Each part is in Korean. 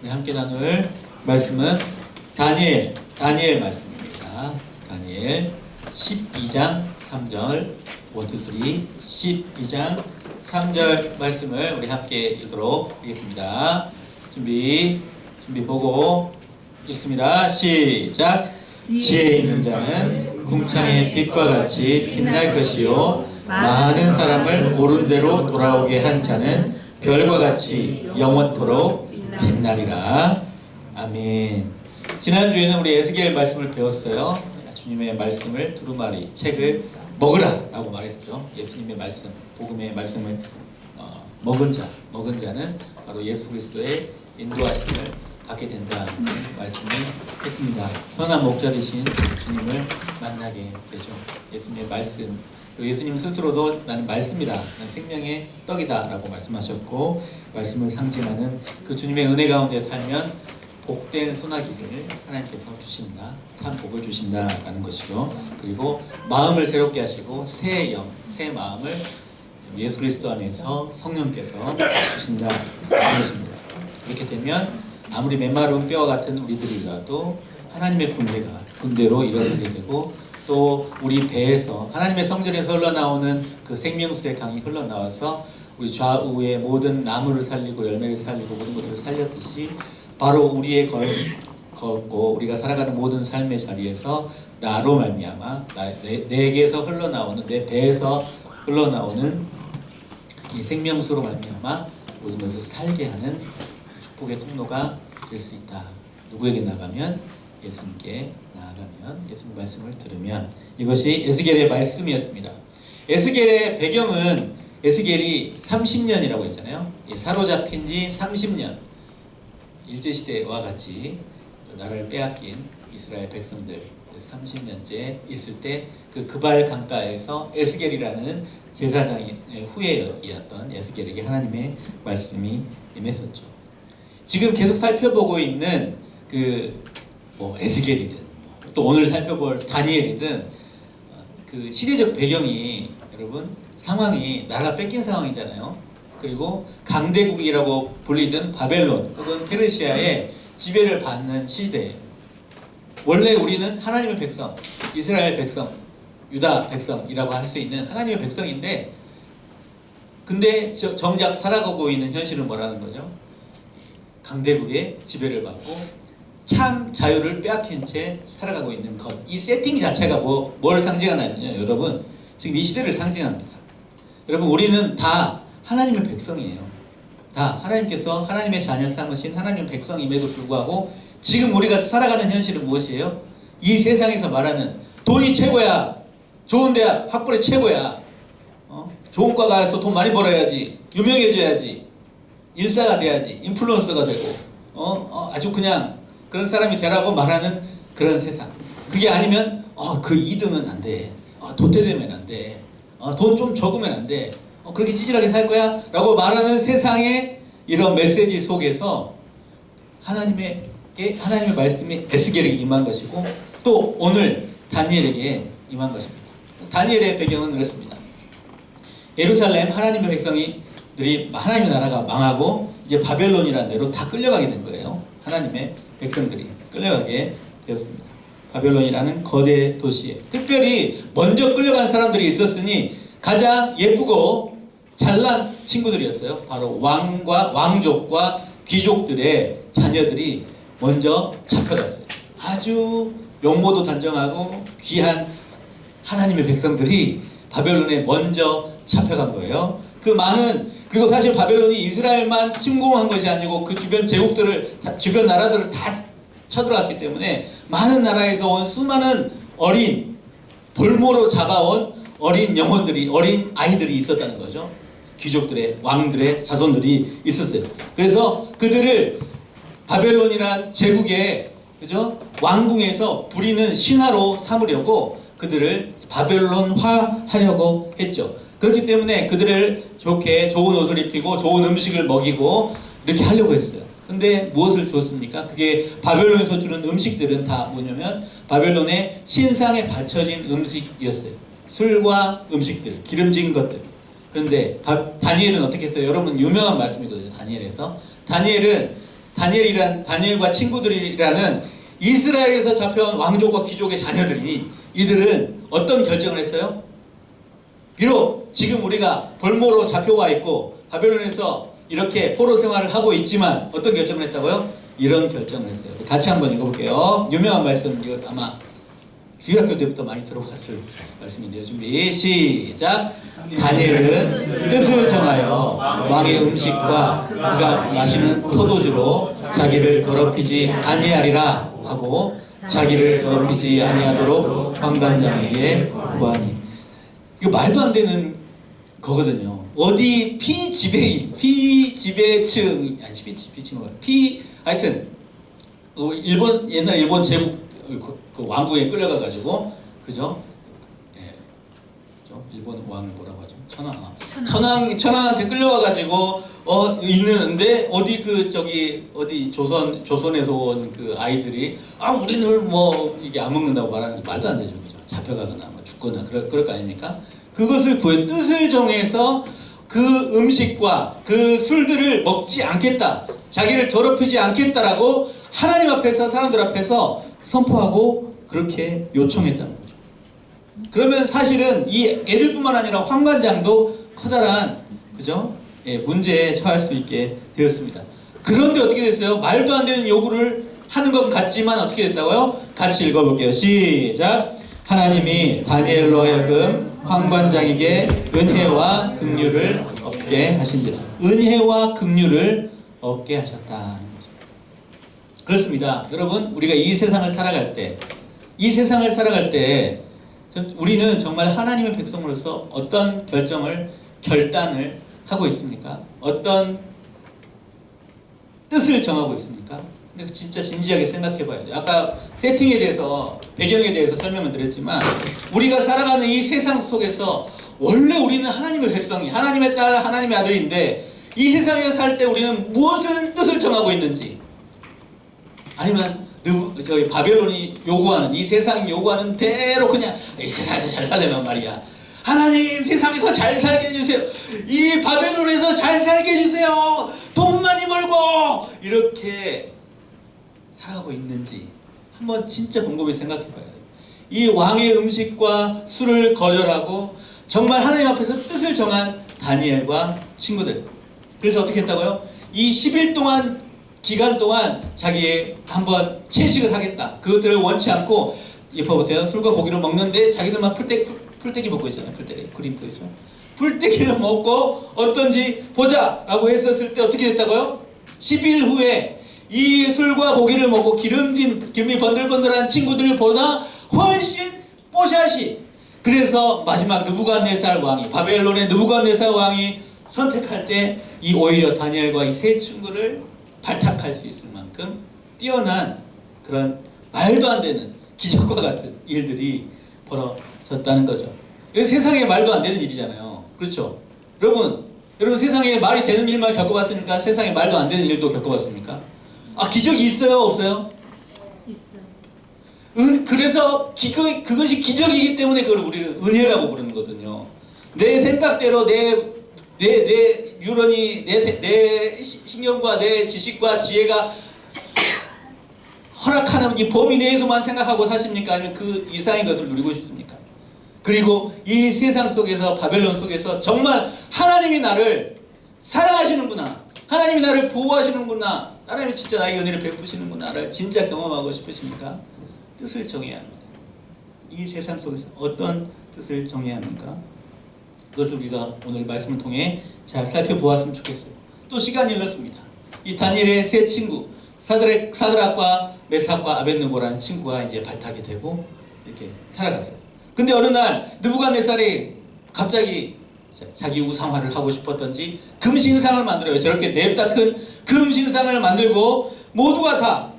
우리 함께 나눌 말씀은 다니엘 말씀입니다. 다니엘 12장 3절 1, 2, 3 12장 3절 말씀을 우리 함께 읽도록 하겠습니다. 준비 보고 읽습니다. 시작. 지혜 있는 자는 궁창의 빛과 같이 빛날 것이요 많은 사람을 옳은 대로 돌아오게 한 자는 별과 같이 영원토록 빛나리라. 아멘. 지난주에는 우리 에스겔 말씀을 배웠어요. 주님의 말씀을 두루마리 책을 먹으라 라고 말했죠. 예수님의 말씀, 복음의 말씀을 먹은 자는 바로 예수 그리스도의 인도하심을 받게 된다는 말씀을 했습니다. 선한 목자 되신 주님을 만나게 되죠. 예수님의 말씀, 그리고 예수님 스스로도 나는 말씀이다, 나는 생명의 떡이다 라고 말씀하셨고, 말씀을 상징하는 그 주님의 은혜 가운데 살면 복된 소나기를 하나님께서 주신다, 참 복을 주신다라는 것이죠. 그리고 마음을 새롭게 하시고 새 새 마음을 예수 그리스도 안에서 성령께서 주신다는 것입니다. 이렇게 되면 아무리 메마른 뼈와 같은 우리들이라도 하나님의 군대로 일어서게 되고, 또 우리 배에서 하나님의 성전에서 흘러나오는 그 생명수의 강이 흘러나와서 우리 좌우의 모든 나무를 살리고 열매를 살리고 모든 것들을 살렸듯이 바로 우리의 걷고 우리가 살아가는 모든 삶의 자리에서 나로 말미암아 내게서 흘러나오는, 내 배에서 흘러나오는 이 생명수로 말미암아 모든 것을 살게 하는 축복의 통로가 될 수 있다. 누구에게 나가면? 예수님께 나아가면, 예수님 말씀을 들으면. 이것이 에스겔의 말씀이었습니다. 에스겔의 배경은 에스겔이 30년이라고 했잖아요. 사로잡힌 지 30년, 일제시대와 같이 나라를 빼앗긴 이스라엘 백성들 30년째 있을 때 그 그발 강가에서 에스겔이라는 제사장의 후예였던 에스겔에게 하나님의 말씀이 임했었죠. 지금 계속 살펴보고 있는 에스겔이든 또 오늘 살펴볼 다니엘이든 그 시대적 배경이, 여러분, 상황이 나라가 뺏긴 상황이잖아요. 그리고 강대국이라고 불리던 바벨론 혹은 페르시아의 지배를 받는 시대예요. 원래 우리는 하나님의 백성, 이스라엘 백성, 유다 백성이라고 할 수 있는 하나님의 백성인데, 근데 정작 살아가고 있는 현실은 뭐라는 거죠? 강대국의 지배를 받고 참 자유를 빼앗긴 채 살아가고 있는 것. 이 세팅 자체가 뭘 상징하냐면요, 여러분, 지금 이 시대를 상징합니다. 여러분, 우리는 다 하나님의 백성이에요. 다 하나님께서 하나님의 자녀 삼으신 하나님의 백성임에도 불구하고 지금 우리가 살아가는 현실은 무엇이에요? 이 세상에서 말하는 돈이 최고야, 좋은 대학 학벌이 최고야, 좋은 과 가서 돈 많이 벌어야지, 유명해져야지, 일사가 돼야지, 인플루언서가 되고 아주 그냥 그런 사람이 되라고 말하는 그런 세상. 그게 아니면 그 2등은 안 돼, 도태되면 안 돼, 돈 좀 적으면 안 돼, 그렇게 찌질하게 살 거야 라고 말하는 세상의 이런 메시지 속에서 하나님의 말씀이 에스겔에게 임한 것이고, 또 오늘 다니엘에게 임한 것입니다. 다니엘의 배경은 그렇습니다. 예루살렘 하나님의 백성들이, 하나님의 나라가 망하고 이제 바벨론이라는 데로 다 끌려가게 된 거예요. 하나님의 백성들이 끌려가게 되었습니다. 바벨론이라는 거대 도시에 특별히 먼저 끌려간 사람들이 있었으니 가장 예쁘고 잘난 친구들이었어요. 바로 왕족과 귀족들의 자녀들이 먼저 잡혀갔어요. 아주 용모도 단정하고 귀한 하나님의 백성들이 바벨론에 먼저 잡혀간 거예요. 그리고 사실 바벨론이 이스라엘만 침공한 것이 아니고 그 주변 주변 나라들을 다 쳐들어갔기 때문에 많은 나라에서 온 수많은 볼모로 잡아온 어린 영혼들이, 어린 아이들이 있었다는 거죠. 귀족들의, 왕들의 자손들이 있었어요. 그래서 그들을 바벨론이란 제국의, 왕궁에서 부리는 신하로 삼으려고 그들을 바벨론화 하려고 했죠. 그렇기 때문에 그들을 좋은 옷을 입히고 좋은 음식을 먹이고 이렇게 하려고 했어요. 근데 무엇을 주었습니까? 그게 바벨론에서 주는 음식들은 다 뭐냐면 바벨론의 신상에 바쳐진 음식이었어요. 술과 음식들, 기름진 것들. 그런데 다니엘은 어떻게 했어요? 여러분, 유명한 말씀이거든요. 다니엘에서 다니엘과 친구들이라는 이스라엘에서 잡혀온 왕족과 귀족의 자녀들이 이들은 어떤 결정을 했어요? 비록 지금 우리가 볼모로 잡혀와 있고 바벨론에서 이렇게 포로 생활을 하고 있지만 어떤 결정을 했다고요? 이런 결정을 했어요. 같이 한번 읽어볼게요. 유명한 말씀, 이거 아마 주일학교 때부터 많이 들어봤을 말씀인데요. 준비 시작. 다니엘은 뜻을 정하여 왕의 음식과 그가 마시는 포도주로 자기를 더럽히지 아니하리라 하고 자기를 더럽히지 아니하도록 관관장에게 구하니. 이거 말도 안 되는 거거든요. 어디 피지배인, 피지배층, 아니 피지배층 하여튼 일본 옛날 일본 제국 그 왕궁에 끌려가 가지고 그죠? 예, 일본 왕을 뭐라고 하죠? 천황한테 끌려가 가지고 있는데 어디 어디 조선에서 온 그 아이들이 우리는 뭐 이게 안 먹는다고 말하는 게 말도 안 되죠, 그죠? 잡혀가거나 뭐 죽거나 그럴 거 아닙니까? 그것을 구해 뜻을 정해서 그 음식과 그 술들을 먹지 않겠다, 자기를 더럽히지 않겠다라고 하나님 앞에서 사람들 앞에서 선포하고 그렇게 요청했다는 거죠. 그러면 사실은 이 애들뿐만 아니라 황관장도 커다란 그죠? 예, 문제에 처할 수 있게 되었습니다. 그런데 어떻게 됐어요? 말도 안 되는 요구를 하는 것 같지만 어떻게 됐다고요? 같이 읽어볼게요. 시작. 하나님이 다니엘로 하여금 황관장에게 은혜와 긍휼을 얻게 하신지라. 은혜와 긍휼을 얻게 하셨다. 그렇습니다. 여러분, 우리가 이 세상을 살아갈 때 우리는 정말 하나님의 백성으로서 어떤 결단을 하고 있습니까? 어떤 뜻을 정하고 있습니까? 진짜 진지하게 생각해 봐야 돼요. 아까 세팅에 대해서, 배경에 대해서 설명을 드렸지만 우리가 살아가는 이 세상 속에서 원래 우리는 하나님의 백성이, 하나님의 딸, 하나님의 아들인데 이 세상에서 살 때 우리는 무엇을 뜻을 정하고 있는지, 아니면 저희 바벨론이 요구하는, 이 세상이 요구하는 대로 그냥 이 세상에서 잘 살려면 말이야, 하나님 세상에서 잘 살게 해주세요, 이 바벨론에서 잘 살게 해주세요, 돈 많이 벌고, 이렇게 살아가고 있는지 한번 진짜 곰곰이 생각해 봐야 돼요. 이 왕의 음식과 술을 거절하고 정말 하나님 앞에서 뜻을 정한 다니엘과 친구들, 그래서 어떻게 했다고요? 이 10일 동안 기간 동안 자기의 한번 채식을 하겠다. 그것들을 원치 않고, 보세요. 술과 고기를 먹는데 자기들만 풀떼기 먹고 있잖아요. 풀떼기, 그림 보이죠? 풀떼기를 먹고 어떤지 보자 라고 했었을 때 어떻게 됐다고요? 10일 후에 이 술과 고기를 먹고 기름이 번들번들한 친구들보다 훨씬 뽀샤시. 그래서 마지막 느부갓네살 왕이, 바벨론의 느부갓네살 왕이 선택할 때 이 오히려 다니엘과 이 세 친구를 발탁할 수 있을 만큼 뛰어난 그런 말도 안 되는 기적과 같은 일들이 벌어졌다는 거죠. 이거 세상에 말도 안 되는 일이잖아요. 그렇죠? 여러분 세상에 말이 되는 일만 겪어봤습니까? 세상에 말도 안 되는 일도 겪어봤습니까? 기적이 있어요? 없어요? 있어요. 그래서 그것이 기적이기 때문에 그걸 우리는 은혜라고 부르는 거거든요. 내 생각대로 내 유런이, 내 신경과 내 지식과 지혜가 허락하는 이 범위 내에서만 생각하고 사십니까? 아니면 그 이상의 것을 누리고 싶습니까? 그리고 이 세상 속에서, 바벨론 속에서 정말 하나님이 나를 사랑하시는구나, 하나님이 나를 보호하시는구나, 하나님이 진짜 나에게 은혜를 베푸시는구나를 진짜 경험하고 싶으십니까? 뜻을 정해야 합니다. 이 세상 속에서 어떤 뜻을 정해야 합니까? 그것을 우리가 오늘 말씀을 통해 잘 살펴보았으면 좋겠어요. 또 시간이 흘렀습니다. 이 다니엘의 세 친구, 사드락과 메삭과 아벳느고라는 친구가 이제 발탁이 되고 이렇게 살아갔어요. 근데 어느 날 느부갓네살이 갑자기 자기 우상화를 하고 싶었던지 금신상을 만들어요. 저렇게 냅다 큰 금신상을 만들고 모두가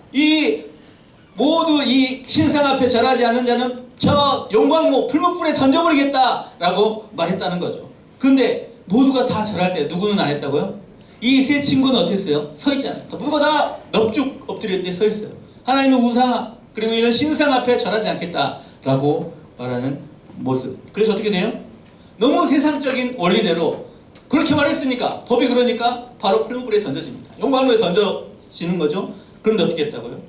모두 이 신상 앞에 절하지 않는 자는 저 용광로 풀무불에 던져버리겠다라고 말했다는 거죠. 근데 모두가 다 절할 때 누구는 안 했다고요? 이 세 친구는 어떻게 했어요? 서 있잖아요. 모두가 다 넙죽 엎드렸는데 서 있어요. 하나님의 우상 그리고 이런 신상 앞에 절하지 않겠다라고 말하는 모습. 그래서 어떻게 돼요? 너무 세상적인 원리대로 그렇게 말했으니까, 법이 그러니까 바로 풀무불에 던져집니다. 용광로에 던져지는 거죠. 그런데 어떻게 했다고요?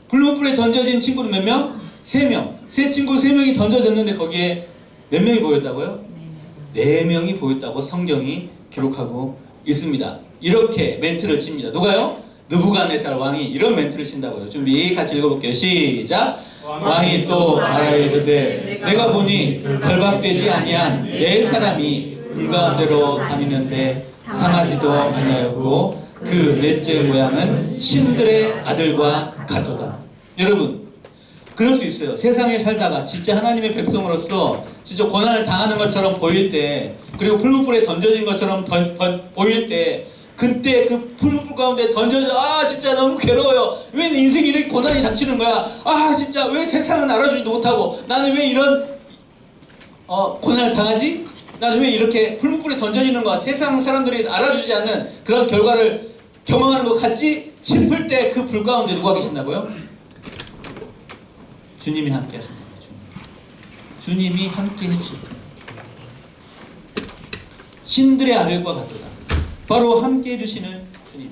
불문불에 던져진 친구는 몇 명? 3명. 세 친구 3명이 던져졌는데 거기에 몇 명이 보였다고요? 4명이 보였다고 성경이 기록하고 있습니다. 이렇게 멘트를 칩니다. 누가요? 느부갓네살 왕이 이런 멘트를 친다고요. 준비 같이 읽어볼게요. 시작. 왕이 또 말하여 이르되 내가 보니 결박되지 아니한 네 사람이 불 가운데로 다니는데 상하지도 아니하였고 그 넷째 모양은 신들의 아들과 같도다. 여러분, 그럴 수 있어요. 세상에 살다가 진짜 하나님의 백성으로서 진짜 고난을 당하는 것처럼 보일 때, 그리고 풀무불에 던져진 것처럼 보일 때, 그때 그 풀무불 가운데 던져져, 진짜 너무 괴로워요. 왜 내 인생이 이렇게 고난이 닥치는 거야? 진짜 왜 세상은 알아주지도 못하고 나는 왜 이런 고난을 당하지? 나는 왜 이렇게 풀무불에 던져지는 거야? 세상 사람들이 알아주지 않는 그런 결과를 경험하는 것 같지? 싶을 때 그 불 가운데 누가 계신다고요? 주님이 함께 하십니다. 주님이 함께 해주셨습니다. 신들의 아들과 같도다. 바로 함께 해주시는 주님.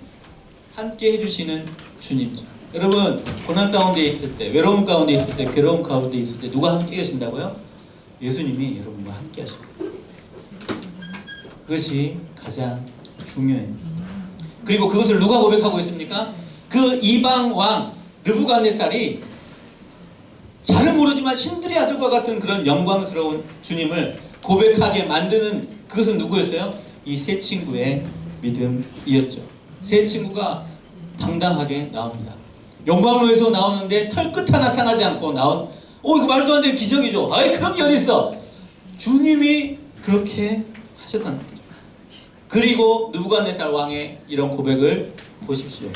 함께 해주시는 주님입니다. 여러분, 고난 가운데 있을 때, 외로움 가운데 있을 때, 괴로움 가운데 있을 때 누가 함께 계신다고요? 예수님이 여러분과 함께 하십니다. 그것이 가장 중요해요. 그리고 그것을 누가 고백하고 있습니까? 그 이방 왕 느부갓네살이 잘은 모르지만 신들의 아들과 같은 그런 영광스러운 주님을 고백하게 만드는 그것은 누구였어요? 이 세 친구의 믿음이었죠. 세 친구가 당당하게 나옵니다. 영광로에서 나오는데 털끝 하나 상하지 않고 나온, 이거 말도 안 되는 기적이죠. 그런 게 어딨어? 주님이 그렇게 하셨다는 거죠. 그리고 느부갓네살 왕의 이런 고백을 보십시오.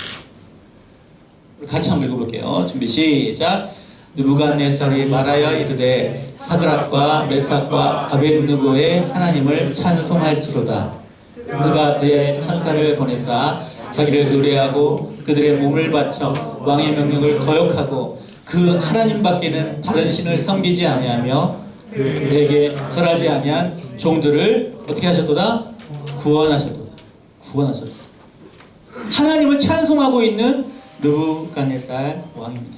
우리 같이 한번 읽어볼게요. 준비 시작. 느부갓네살이 말하여 이르되 사드락과 메삭과 아벳느고의 하나님을 찬송할지로다. 그가 그의 천사를 보내사 자기를 의뢰하고 그들의 몸을 바쳐 왕의 명령을 거역하고 그 하나님밖에는 다른 신을 섬기지 아니하며 그에게 절하지 아니한 종들을 어떻게 하셨도다? 구원하셨도다. 구원하셨도다. 하나님을 찬송하고 있는 느부갓네살 왕입니다.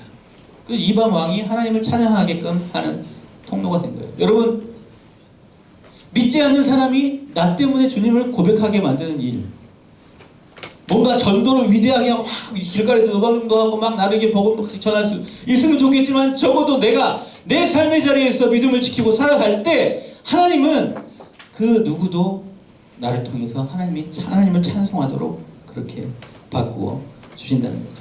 그 이방 왕이 하나님을 찬양하게끔 하는 통로가 된 거예요. 여러분, 믿지 않는 사람이 나 때문에 주님을 고백하게 만드는 일, 뭔가 전도를 위대하게 하고 막 길가에서 음악도 하고 막 나르게 복음 전할 수 있으면 좋겠지만, 적어도 내가 내 삶의 자리에서 믿음을 지키고 살아갈 때 하나님은 그 누구도 나를 통해서 하나님을 찬송하도록 그렇게 바꾸어 주신다는 거죠.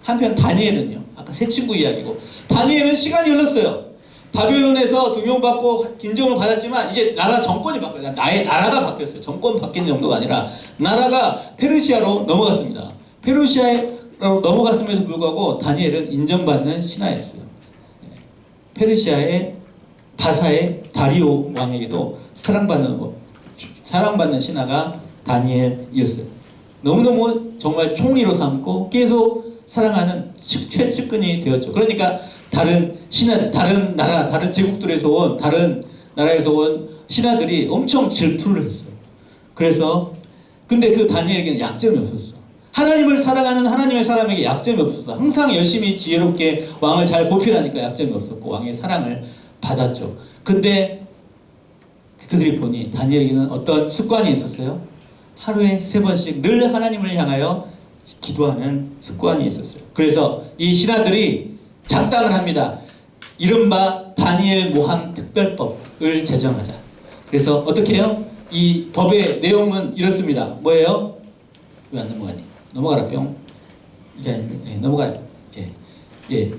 한편 다니엘은요, 아까 세 친구 이야기고, 다니엘은 시간이 흘렀어요. 바벨론에서 등용받고 인정을 받았지만 이제 나라 정권이 바뀌었어요. 나의 나라가 바뀌었어요. 정권 바뀐 정도가 아니라 나라가 페르시아로 넘어갔습니다. 페르시아로 넘어갔음에도 불구하고 다니엘은 인정받는 신하였어요. 페르시아의 바사의 다리오 왕에게도 사랑받는 신하가 다니엘이었어요. 너무너무 정말 총리로 삼고 계속 사랑하는 최측근이 되었죠. 그러니까 다른 신하, 다른 나라, 다른 제국들에서 온, 다른 나라에서 온 신하들이 엄청 질투를 했어요. 그래서 근데 그 다니엘에게는 약점이 없었어. 하나님을 사랑하는 하나님의 사람에게 약점이 없었어. 항상 열심히 지혜롭게 왕을 잘 보필하니까 약점이 없었고 왕의 사랑을 받았죠. 근데 그들이 보니 다니엘에게는 어떤 습관이 있었어요? 하루에 3번씩 늘 하나님을 향하여 기도하는 습관이 있었어요. 그래서 이 신하들이 작당을 합니다. 이른바 다니엘 모함 특별법을 제정하자. 그래서 어떻게 해요? 이 법의 내용은 이렇습니다. 뭐예요? 왜 안 넘어가니? 넘어가라 뿅. 이게 아닌데, 넘어가요.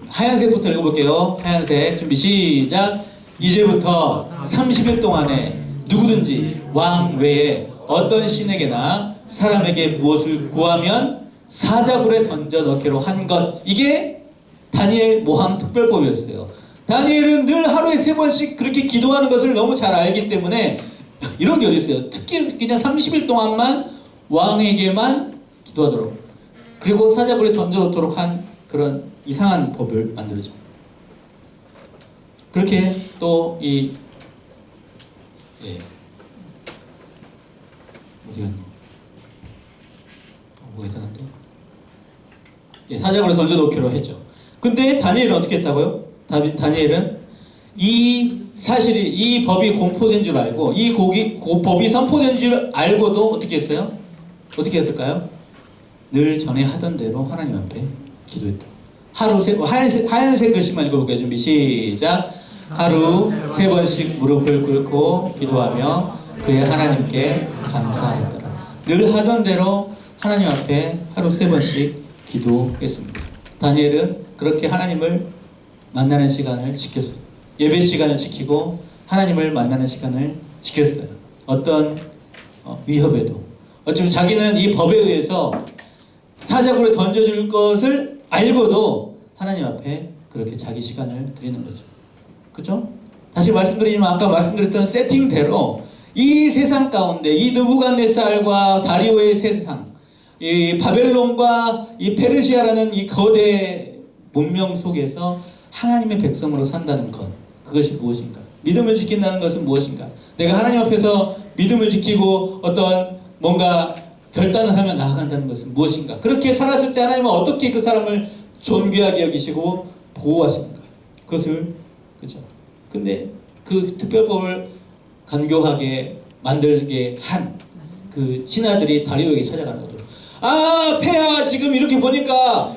하얀색부터 읽어볼게요. 하얀색 준비 시작. 이제부터 30일 동안에 누구든지 왕 외에 어떤 신에게나 사람에게 무엇을 구하면 사자굴에 던져 넣기로 한 것. 이게 다니엘 모함 특별법이었어요. 다니엘은 늘 하루에 3번씩 그렇게 기도하는 것을 너무 잘 알기 때문에 이런 게 어디 있어요? 특히 그냥 30일 동안만 왕에게만 기도하도록, 그리고 사자굴에 던져놓도록 한 그런 이상한 법을 만들죠. 그렇게 또 어디 갔니? 뭐가 이상한데? 사자굴에 던져놓기로 했죠. 근데 다니엘은 어떻게 했다고요? 다니엘은 이 사실이, 이 법이 공포된 줄 알고, 이 법이 선포된 줄 알고도 어떻게 했어요? 어떻게 했을까요? 늘 전에 하던 대로 하나님 앞에 기도했다. 하루 하얀색 글씨만 읽어볼게요. 준비 시작. 하루 3번씩 무릎을 꿇고 기도하며 그의 하나님께 감사하였더라. 늘 하던 대로 하나님 앞에 하루 3번씩 기도했습니다. 다니엘은 그렇게 하나님을 만나는 시간을 지켰어요. 예배 시간을 지키고 하나님을 만나는 시간을 지켰어요. 어떤 위협에도. 어쩌면 자기는 이 법에 의해서 사자굴에 던져줄 것을 알고도 하나님 앞에 그렇게 자기 시간을 드리는 거죠. 그죠? 다시 말씀드리지만 아까 말씀드렸던 세팅대로 이 세상 가운데 이 느부갓네살과 다리오의 세상, 이 바벨론과 이 페르시아라는 이 거대 문명 속에서 하나님의 백성으로 산다는 것, 그것이 무엇인가? 믿음을 지킨다는 것은 무엇인가? 내가 하나님 앞에서 믿음을 지키고 어떤 뭔가 결단을 하며 나아간다는 것은 무엇인가? 그렇게 살았을 때 하나님은 어떻게 그 사람을 존귀하게 여기시고 보호하십니까? 그것을, 그죠? 근데 그 특별법을 간교하게 만들게 한 그 신하들이 다리오에게 찾아가는 거죠. 아, 폐하 지금 이렇게 보니까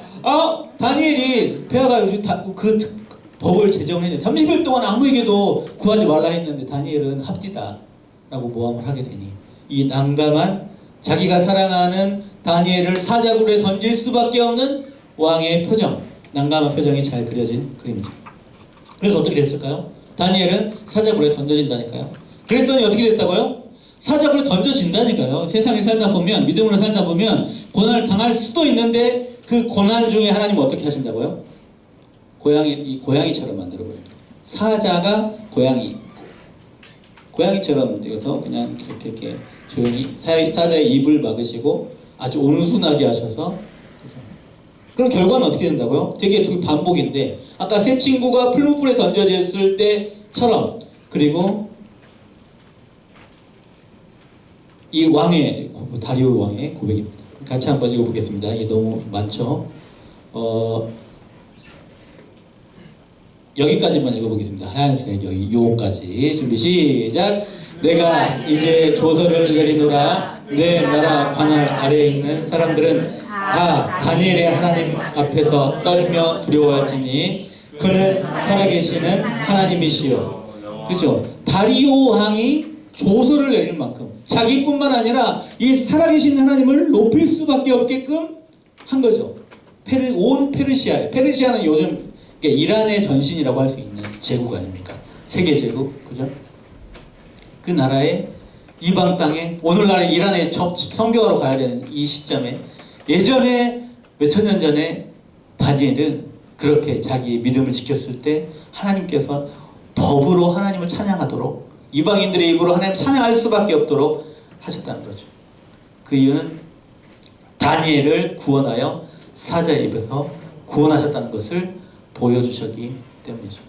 다니엘이 폐하가 요즘 그 법을 제정했는데 30일 동안 아무에게도 구하지 말라 했는데 다니엘은 합디다 라고 모함을 하게 되니 이 난감한 자기가 사랑하는 다니엘을 사자굴에 던질 수밖에 없는 왕의 표정, 난감한 표정이 잘 그려진 그림이죠. 그래서 어떻게 됐을까요? 다니엘은 사자굴에 던져진다니까요. 그랬더니 어떻게 됐다고요? 사자굴에 던져진다니까요. 세상에 살다 보면, 믿음으로 살다 보면 고난을 당할 수도 있는데 그 고난 중에 하나님은 어떻게 하신다고요? 고양이처럼 만들어버립니다. 사자가 고양이처럼 되어서 그냥 이렇게 조용히 사자의 입을 막으시고 아주 온순하게 하셔서, 그럼 결과는 어떻게 된다고요? 되게 반복인데 아까 새 친구가 풀무불에 던져졌을 때처럼, 그리고 이 왕의 다리오 왕의 고백입니다. 같이 한번 읽어보겠습니다. 이게 너무 많죠. 여기까지만 읽어보겠습니다. 하얀색 여기 요까지. 준비 시작. 내가 이제 조서를 내리노라. 내 나라 관할 아래에 있는 사람들은 다 다니엘의 하나님 앞에서 떨며 두려워하지니 그는 살아계시는 하나님이시요. 그렇죠? 다리오 왕이 조서를 내릴 만큼 자기뿐만 아니라 이 살아계신 하나님을 높일 수밖에 없게끔 한 거죠. 온 페르시아는 요즘 이란의 전신이라고 할 수 있는 제국 아닙니까? 세계 제국, 그죠? 그 나라의 이방 땅에, 오늘날의 이란에 성교하러 가야 되는 이 시점에, 예전에 몇천 년 전에 다니엘은 그렇게 자기 믿음을 지켰을 때 하나님께서 법으로 하나님을 찬양하도록, 이방인들의 입으로 하나님을 찬양할 수밖에 없도록 하셨다는 거죠. 그 이유는 다니엘을 구원하여 사자의 입에서 구원하셨다는 것을 보여주셨기 때문이죠.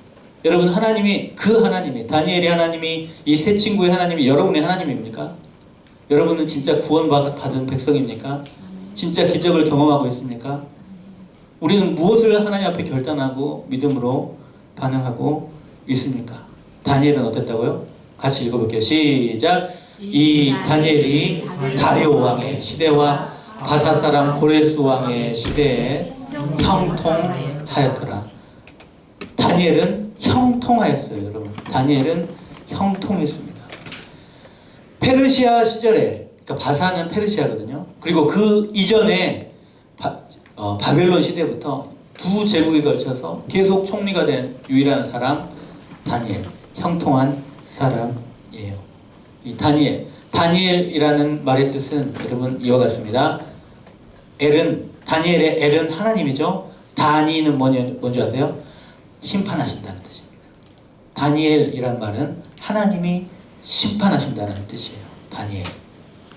여러분, 다니엘의 하나님이, 이 새 친구의 하나님이 여러분의 하나님입니까? 여러분은 진짜 구원받은 백성입니까? 진짜 기적을 경험하고 있습니까? 우리는 무엇을 하나님 앞에 결단하고 믿음으로 반응하고 있습니까? 다니엘은 어땠다고요? 같이 읽어볼게요. 시작. 이 다니엘이 다리오 왕의 시대와 바사 사람 고레스 왕의 시대에 형통하였더라. 다니엘은 형통하였어요, 여러분. 다니엘은 형통했습니다. 페르시아 시절에, 그러니까 바사는 페르시아거든요. 그리고 그 이전에 바벨론 시대부터 두 제국에 걸쳐서 계속 총리가 된 유일한 사람, 다니엘. 형통한 사람이에요. 이 다니엘이라는 말의 뜻은 여러분 이와 같습니다. 다니엘의 엘은 하나님이죠. 다니는 뭔지 아세요? 심판하신다는 뜻입니다. 다니엘이란 말은 하나님이 심판하신다는 뜻이에요. 다니엘.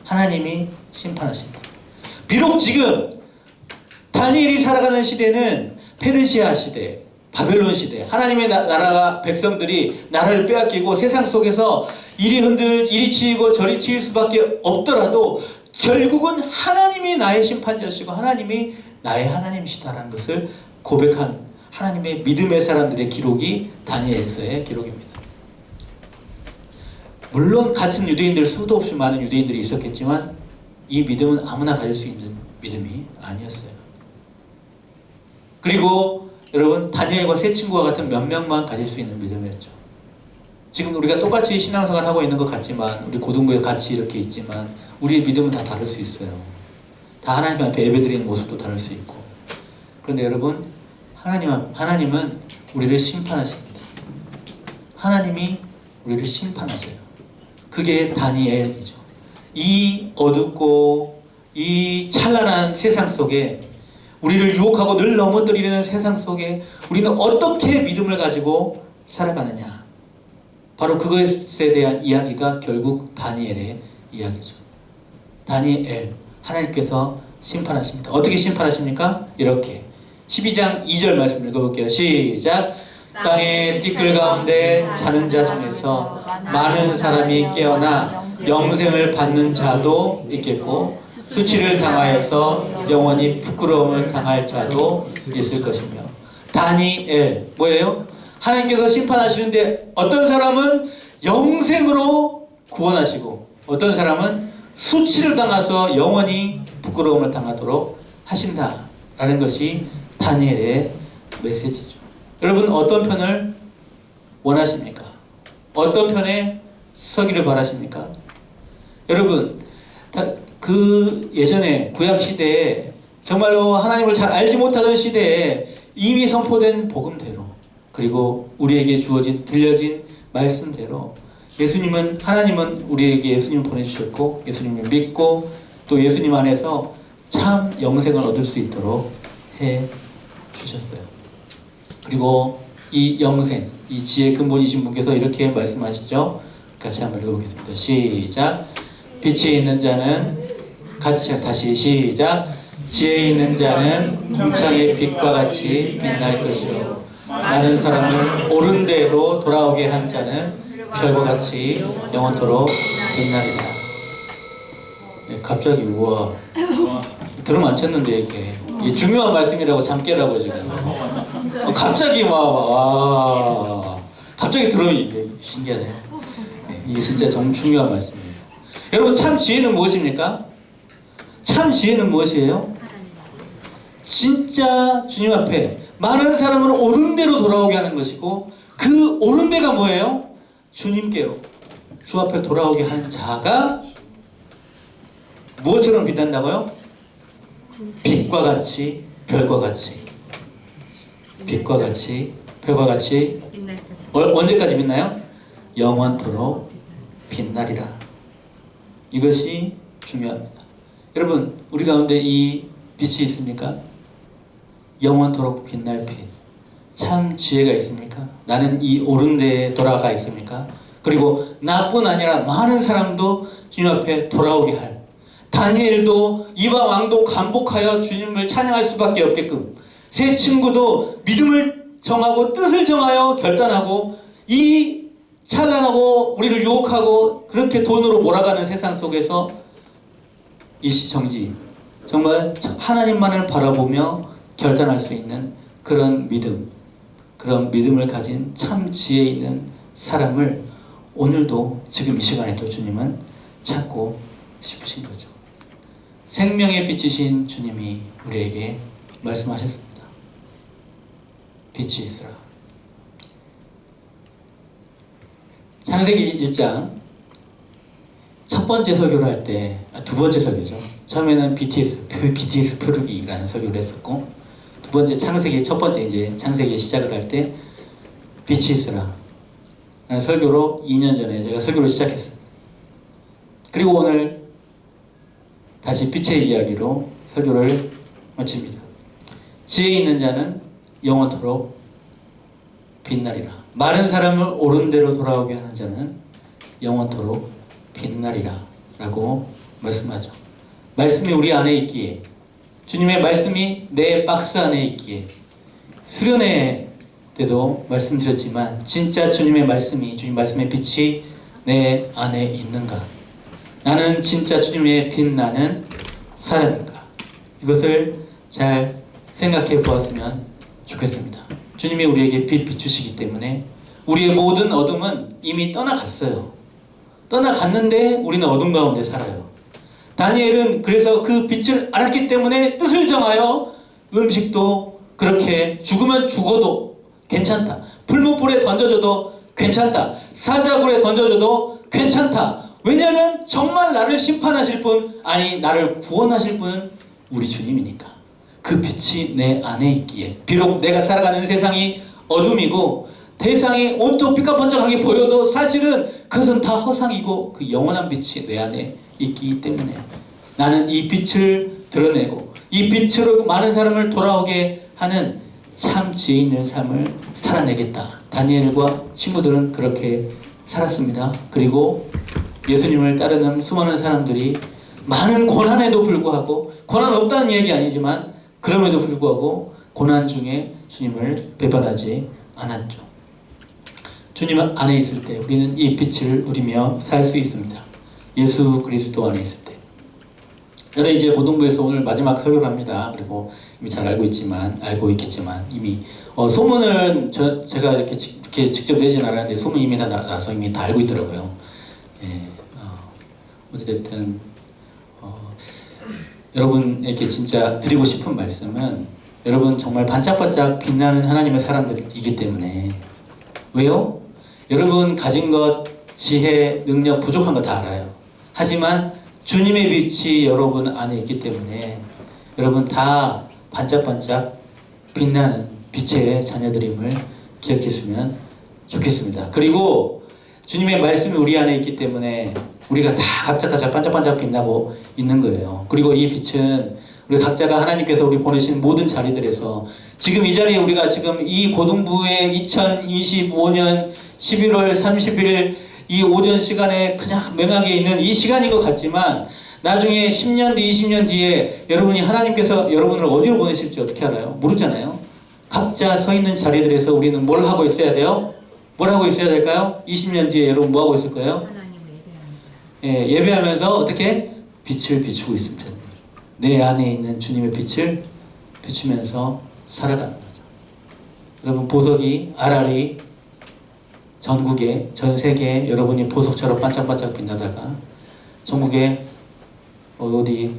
하나님이 심판하신다. 비록 지금 다니엘이 살아가는 시대는 페르시아 시대, 바벨론 시대, 하나님의 나라가, 백성들이 나라를 빼앗기고 세상 속에서 이리 치이고 저리 치일 수밖에 없더라도 결국은 하나님이 나의 심판자시고 하나님이 나의 하나님이시다라는 것을 고백한 하나님의 믿음의 사람들의 기록이 다니엘서의 기록입니다. 물론 같은 유대인들, 수도 없이 많은 유대인들이 있었겠지만 이 믿음은 아무나 가질 수 있는 믿음이 아니었어요. 그리고 여러분, 다니엘과 세 친구와 같은 몇 명만 가질 수 있는 믿음이었죠. 지금 우리가 똑같이 신앙생활 하고 있는 것 같지만, 우리 고등부에 같이 이렇게 있지만 우리의 믿음은 다 다를 수 있어요. 다 하나님 앞에 예배드리는 모습도 다를 수 있고. 그런데 여러분, 하나님은 우리를 심판하십니다. 하나님이 우리를 심판하세요. 그게 다니엘이죠. 이 어둡고 이 찬란한 세상 속에, 우리를 유혹하고 늘 넘어뜨리는 세상 속에 우리는 어떻게 믿음을 가지고 살아가느냐, 바로 그것에 대한 이야기가 결국 다니엘의 이야기죠. 다니엘, 하나님께서 심판하십니다. 어떻게 심판하십니까? 이렇게 12장 2절 말씀 읽어볼게요. 시작. 땅의 띠끌 가운데 자는 자 중에서 많은 사람이 깨어나 영생을 받는 자도 있겠고, 수치를 당하여서 영원히 부끄러움을 당할 자도 있을 것이며. 다니엘, 뭐예요? 하나님께서 심판하시는데 어떤 사람은 영생으로 구원하시고, 어떤 사람은 수치를 당해서 영원히 부끄러움을 당하도록 하신다라는 것이 다니엘의 메시지죠. 여러분, 어떤 편을 원하십니까? 어떤 편에 서기를 바라십니까? 여러분, 그 예전에 구약 시대에 정말로 하나님을 잘 알지 못하던 시대에 이미 선포된 복음대로, 그리고 우리에게 주어진, 들려진 말씀대로 하나님은 우리에게 예수님을 보내주셨고, 예수님을 믿고 또 예수님 안에서 참 영생을 얻을 수 있도록 해 주셨어요. 그리고 이 영생, 이 지혜의 근본이신 분께서 이렇게 말씀하시죠. 같이 한번 읽어보겠습니다. 시작. 빛이 있는 자는, 다시 시작. 지혜 있는 자는 궁창의 빛과 같이 빛날 것이요, 많은 사람을 옳은 대로 돌아오게 한 자는 별과 같이 영원토록 빛나리라. 네, 갑자기 우와, 들어맞췄는데 이게 중요한 말씀이라고 잠 깨라고 지금. 갑자기 갑자기 이게 신기하네. 네, 이게 진짜 정말 중요한 말씀입니다. 여러분, 참 지혜는 무엇입니까? 참 지혜는 무엇이에요? 진짜 주님 앞에 많은 사람을 옳은 대로 돌아오게 하는 것이고, 그 옳은 데가 뭐예요? 주님께로, 주 앞에 돌아오게 하는 자가 무엇처럼 빛난다고요? 빛과 같이, 별과 같이, 빛과 같이, 별과 같이. 언제까지 빛나요? 영원토록 빛나리라. 이것이 중요합니다. 여러분, 우리 가운데 이 빛이 있습니까? 영원토록 빛날 빛. 참 지혜가 있습니까? 나는 이 옳은 데에 돌아가 있습니까? 그리고 나뿐 아니라 많은 사람도 주님 앞에 돌아오게 할, 다니엘도 이방 왕도 감복하여 주님을 찬양할 수밖에 없게끔, 세 친구도 믿음을 정하고 뜻을 정하여 결단하고, 이 찬란하고 우리를 유혹하고 그렇게 돈으로 몰아가는 세상 속에서 일시정지, 정말 하나님만을 바라보며 결단할 수 있는 그런 믿음, 그런 믿음을 가진 참 지혜 있는 사람을 오늘도, 지금 이 시간에도 주님은 찾고 싶으신 거죠. 생명의 빛이신 주님이 우리에게 말씀하셨습니다. 빛이 있으라. 창세기 1장 첫 번째 설교를 할 때, 두 번째 설교죠. 처음에는 BTS 표류기라는 설교를 했었고, 두 번째 창세기, 첫 번째 이제 창세기 시작을 할 때 빛이 있으라 라는 설교로 2년 전에 제가 설교를 시작했습니다. 그리고 오늘 다시 빛의 이야기로 설교를 마칩니다. 지혜 있는 자는 영원토록 빛나리라. 많은 사람을 옳은 대로 돌아오게 하는 자는 영원토록 빛나리라 라고 말씀하죠. 말씀이 우리 안에 있기에, 주님의 말씀이 내 박스 안에 있기에, 수련회 때도 말씀드렸지만 진짜 주님의 말씀이, 주님 말씀의 빛이 내 안에 있는가? 나는 진짜 주님의 빛나는 사람인가? 이것을 잘 생각해 보았으면 좋겠습니다. 주님이 우리에게 빛 비추시기 때문에 우리의 모든 어둠은 이미 떠나갔어요. 떠나갔는데 우리는 어둠 가운데 살아요. 다니엘은 그래서 그 빛을 알았기 때문에 뜻을 정하여 음식도 그렇게 죽으면 죽어도 괜찮다. 불못불에 던져줘도 괜찮다. 사자굴에 던져줘도 괜찮다. 왜냐하면 정말 나를 심판하실 분, 아니 나를 구원하실 분은 우리 주님이니까. 그 빛이 내 안에 있기에 비록 내가 살아가는 세상이 어둠이고 세상이 온통 삐까번쩍하게 보여도 사실은 그것은 다 허상이고 그 영원한 빛이 내 안에 있기 때문에 나는 이 빛을 드러내고 이 빛으로 많은 사람을 돌아오게 하는 참 지혜 있는 삶을 살아내겠다. 다니엘과 친구들은 그렇게 살았습니다. 그리고 예수님을 따르는 수많은 사람들이 많은 고난에도 불구하고, 고난 없다는 얘기 아니지만 그럼에도 불구하고 고난 중에 주님을 배반하지 않았죠. 주님 안에 있을 때 우리는 이 빛을 누리며 살 수 있습니다. 예수 그리스도 안에 있을 때. 저는 이제 고등부에서 오늘 마지막 설교를 합니다. 그리고 이미 잘 알고 있겠지만 이미 소문은 제가 이렇게 직접 내진 않았는데 소문 이미 다 나서 이미 다 알고 있더라고요. 예, 어찌됐든 여러분에게 진짜 드리고 싶은 말씀은 여러분 정말 반짝반짝 빛나는 하나님의 사람들이기 때문에. 왜요? 여러분 가진 것, 지혜, 능력 부족한 거 다 알아요. 하지만 주님의 빛이 여러분 안에 있기 때문에 여러분 다 반짝반짝 빛나는 빛의 자녀들임을 기억했으면 좋겠습니다. 그리고 주님의 말씀이 우리 안에 있기 때문에 우리가 다 각자 반짝반짝 빛나고 있는 거예요. 그리고 이 빛은 우리 각자가 하나님께서 우리 보내신 모든 자리들에서 지금 이 자리에 우리가 지금 이 고등부의 2025년 11월 30일 이 오전 시간에 그냥 맹하게 있는 이 시간인 것 같지만 나중에 10년 뒤 20년 뒤에 여러분이 하나님께서 여러분을 어디로 보내실지 어떻게 알아요? 모르잖아요. 각자 서 있는 자리들에서 우리는 뭘 하고 있어야 돼요? 뭘 하고 있어야 될까요? 20년 뒤에 여러분 뭐 하고 있을 거예요? 예, 예배하면서 어떻게? 빛을 비추고 있습니다. 내 안에 있는 주님의 빛을 비추면서 살아가는 거죠. 여러분 보석이 아라리 전국에 전 세계에 여러분이 보석처럼 반짝반짝 빛나다가 전국에 어디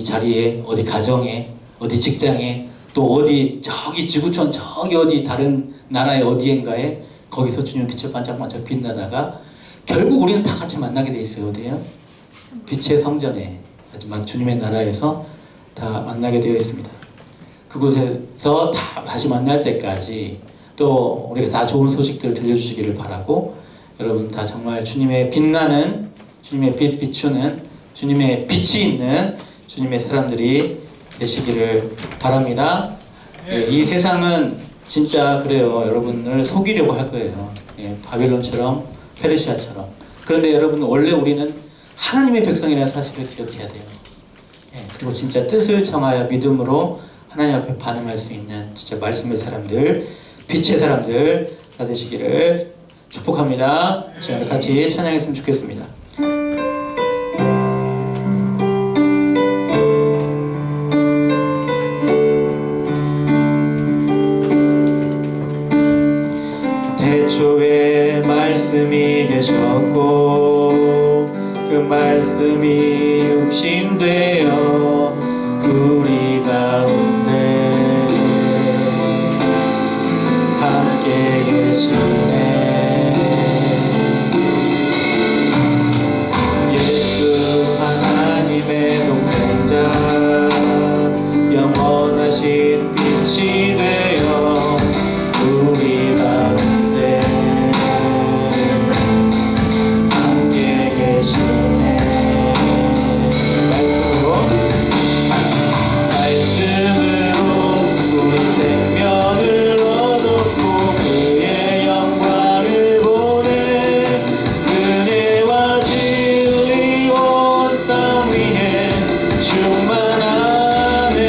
자리에 어디 가정에 어디 직장에 또 어디 저기 지구촌 저기 어디 다른 나라의 어디엔가에 거기서 주님 빛을 반짝반짝 빛나다가 결국 우리는 다 같이 만나게 돼 있어요. 어디에요? 빛의 성전에, 하지만 주님의 나라에서 다 만나게 되어 있습니다. 그곳에서 다 다시 만날 때까지 또 우리가 다 좋은 소식들 들려주시기를 바라고 여러분 다 정말 주님의 빛나는, 주님의 빛 비추는, 주님의 빛이 있는 주님의 사람들이 되시기를 바랍니다. 예, 이 세상은 진짜 그래요. 여러분을 속이려고 할 거예요. 예, 바벨론처럼 페르시아처럼. 그런데 여러분 원래 우리는 하나님의 백성이라는 사실을 기억해야 돼요. 예, 그리고 진짜 뜻을 정하여 믿음으로 하나님 앞에 반응할 수 있는 진짜 말씀의 사람들, 빛의 사람들 다 되시기를 축복합니다. 시간을 같이 찬양했으면 좋겠습니다. 태초에 말씀이 계셨고 그 말씀이 육신되어 우리 가운데 함께 계시네. 예수 하나님의 독생자 영원하신 빛이 되어 우리 가운데 함께 계시네. 말씀으로 우리 생명을 얻었고 그의 영광을 보내 은혜와 진리 온 땅 위에 충만하네.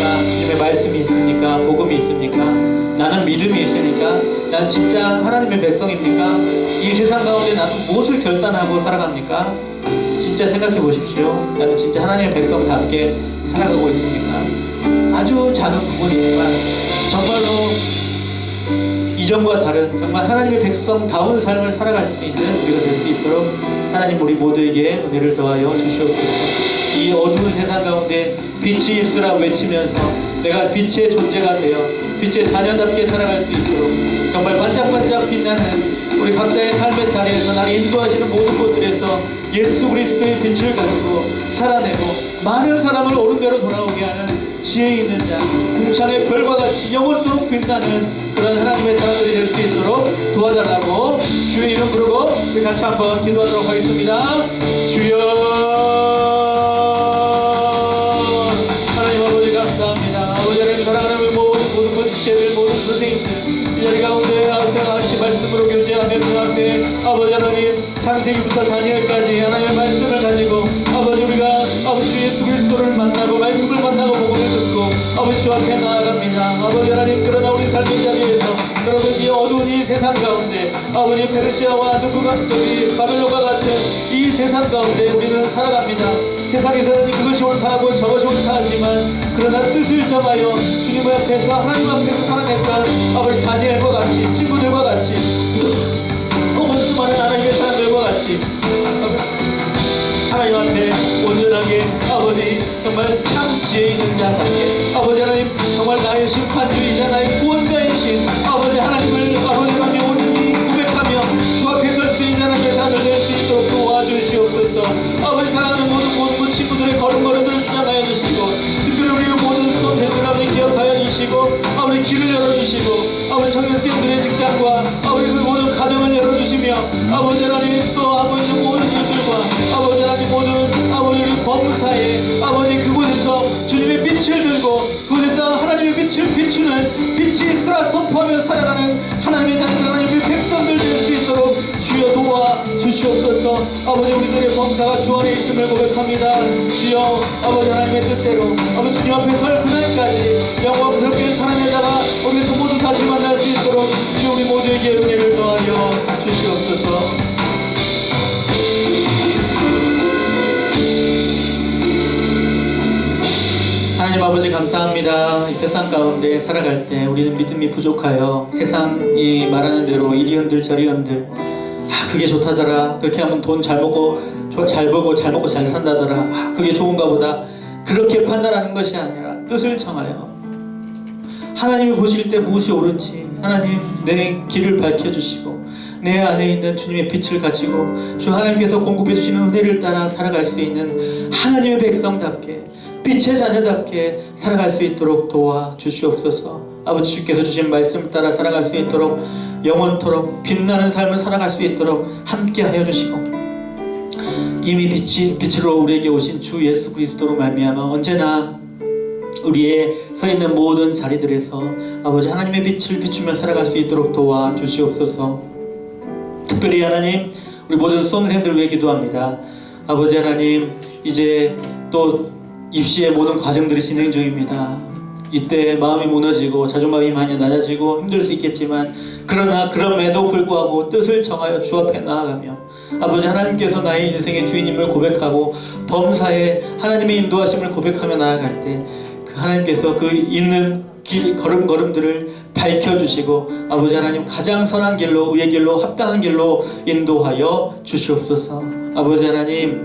있습니까? 주님의 말씀이 있습니까? 복음이 있습니까? 나는 믿음이 있으니까? 난 진짜 하나님의 백성입니까? 이 세상 가운데 나는 무엇을 결단하고 살아갑니까? 진짜 생각해 보십시오. 나는 진짜 하나님의 백성답게 살아가고 있습니까? 아주 작은 부분이지만 정말로 이전과 다른 정말 하나님의 백성다운 삶을 살아갈 수 있는 우리가 될 수 있도록 하나님 우리 모두에게 은혜를 더하여 주시옵소서. 이 어두운 세상 가운데 빛이 있으라 외치면서 내가 빛의 존재가 되어 빛의 자녀답게 살아갈 수 있도록 정말 반짝반짝 빛나는 우리 각자의 삶의 자리에서 나를 인도하시는 모든 곳들에서 예수 그리스도의 빛을 가지고 살아내고 많은 사람을 옳은대로 돌아오게 하는 지혜 있는 자, 궁창의 별과 같이 영원토록 빛나는 그런 하나님의 사람들이 될 수 있도록 도와달라고 주의 이름 부르고 우리 같이 한번 기도하도록 하겠습니다. 주여, 하나님 아버지 감사합니다. 아버지 하나님 사랑하는 모든 권지체들 모든 선생님들 이 자리 가운데 같이 말씀으로 교제하며 그 앞에 아버지 하나님 창세기부터 다니엘까지 하나님의 말씀을 가지고 아버지 우리가 아버지 예수 그리스도를 만나고 말씀을 만나고 복음을 듣고 아버지 주 앞에 나아갑니다. 아버지 하나님 그러나 우리 삶의 자리에서 여러분 이 어두운 이 세상 가운데 아버지 페르시아와 누구가 저기 바벨론과 같은 이 세상 가운데 우리는 살아갑니다. 세상에서는 그것이 옳다고 저것이 옳다하지만 그러나 뜻을 정하여 주님 앞에서 하나님 앞에서 살아냈던 아버지 다니엘과 같이 친구들과 같이 혹은 수많은 하나님의 사람들과 같이 하나님 앞에 온전하게 아버지 정말 참 지혜 있는 자답게 아버지 하나님 정말 나의 심판주의자 나의 구원자이신 아버지 하나님을 아버지 앞에 온전히 고백하며 주 앞에 설 수 있는 하나님의 삶을 낼 수 있도록 도와주시옵소서. 아버지 사랑하는 모든 친구들의 걸음걸음들을 주장하여 주시고 특별히 우리 모든 수험생들 아버지 기억하여 주시고 아버지 길을 열어주시고 아버지 청년생들의 직장과 아버지 그 모든 가정을 열어주시며 아버지 하나님 또 아버지 모든 일들과 아버지 하나님 모든 아버지 범사에 아버지 그곳에서 주님의 빛을 들고 그곳에서 하나님의 빛을 비추는 빛이 있으라 선포하며 살아가는 하나님의 자녀들 하나님의 백성들 될 수 있도록 주여 도와 주시옵소서. 아버지 우리들의 범사가 주 안에 있음을 고백합니다. 주여 아버지 하나님의 뜻대로 아버지 주님 앞에 설 그날까지 영광스럽게 살아내다가 우리도 모두 다시 만날 수 있도록 주 우리 모두에게 은혜를 더하여 주시옵소서. 하나님 아버지 감사합니다. 이 세상 가운데 살아갈 때 우리는 믿음이 부족하여 세상이 말하는 대로 이리 흔들 저리 흔들 그게 좋다더라 그렇게 하면 돈 잘 먹고 잘 벌고 잘 먹고 잘 산다더라 그게 좋은가 보다 그렇게 판단하는 것이 아니라 뜻을 정하여 하나님이 보실 때 무엇이 옳은지 하나님 내 길을 밝혀주시고 내 안에 있는 주님의 빛을 가지고 주 하나님께서 공급해 주시는 은혜를 따라 살아갈 수 있는 하나님의 백성답게 빛의 자녀답게 살아갈 수 있도록 도와주시옵소서. 아버지 주께서 주신 말씀 따라 살아갈 수 있도록 영원토록 빛나는 삶을 살아갈 수 있도록 함께하여 주시고 이미 빛으로 우리에게 오신 주 예수 그리스도로 말미암아 언제나 우리의 서 있는 모든 자리들에서 아버지 하나님의 빛을 비추며 살아갈 수 있도록 도와주시옵소서. 특별히 하나님 우리 모든 수험생들 위해 기도합니다. 아버지 하나님 이제 또 입시의 모든 과정들이 진행 중입니다. 이때 마음이 무너지고 자존감이 많이 낮아지고 힘들 수 있겠지만 그러나 그럼에도 불구하고 뜻을 정하여 주 앞에 나아가며 아버지 하나님께서 나의 인생의 주인임을 고백하고 범사에 하나님의 인도하심을 고백하며 나아갈 때 그 하나님께서 그 있는 길 걸음걸음들을 밝혀주시고 아버지 하나님 가장 선한 길로 의의 길로 합당한 길로 인도하여 주시옵소서. 아버지 하나님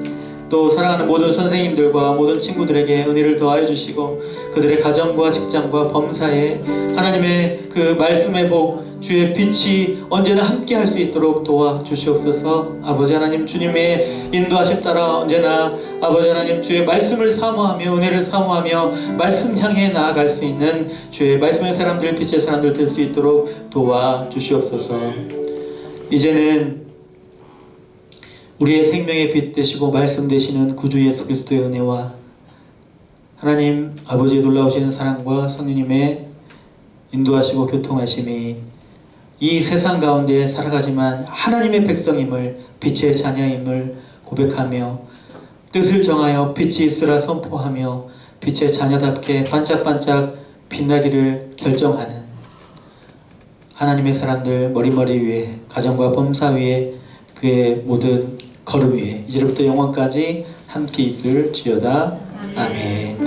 또 사랑하는 모든 선생님들과 모든 친구들에게 은혜를 더하여 주시고 그들의 가정과 직장과 범사에 하나님의 그 말씀의 복 주의 빛이 언제나 함께 할 수 있도록 도와주시옵소서. 아버지 하나님 주님의 인도하심 따라 언제나 아버지 하나님 주의 말씀을 사모하며 은혜를 사모하며 말씀 향해 나아갈 수 있는 주의 말씀의 사람들 빛의 사람들 될 수 있도록 도와주시옵소서. 이제는 우리의 생명의 빛 되시고 말씀 되시는 구주 예수 그리스도의 은혜와 하나님 아버지의 놀라우신 사랑과 성령님의 인도하시고 교통하심이 이 세상 가운데 살아가지만 하나님의 백성임을 빛의 자녀임을 고백하며 뜻을 정하여 빛이 있으라 선포하며 빛의 자녀답게 반짝반짝 빛나기를 결정하는 하나님의 사람들 머리머리 위에 가정과 범사 위에 그의 모든 걸음 위에 이제부터 영원까지 함께 있을지어다. 아멘.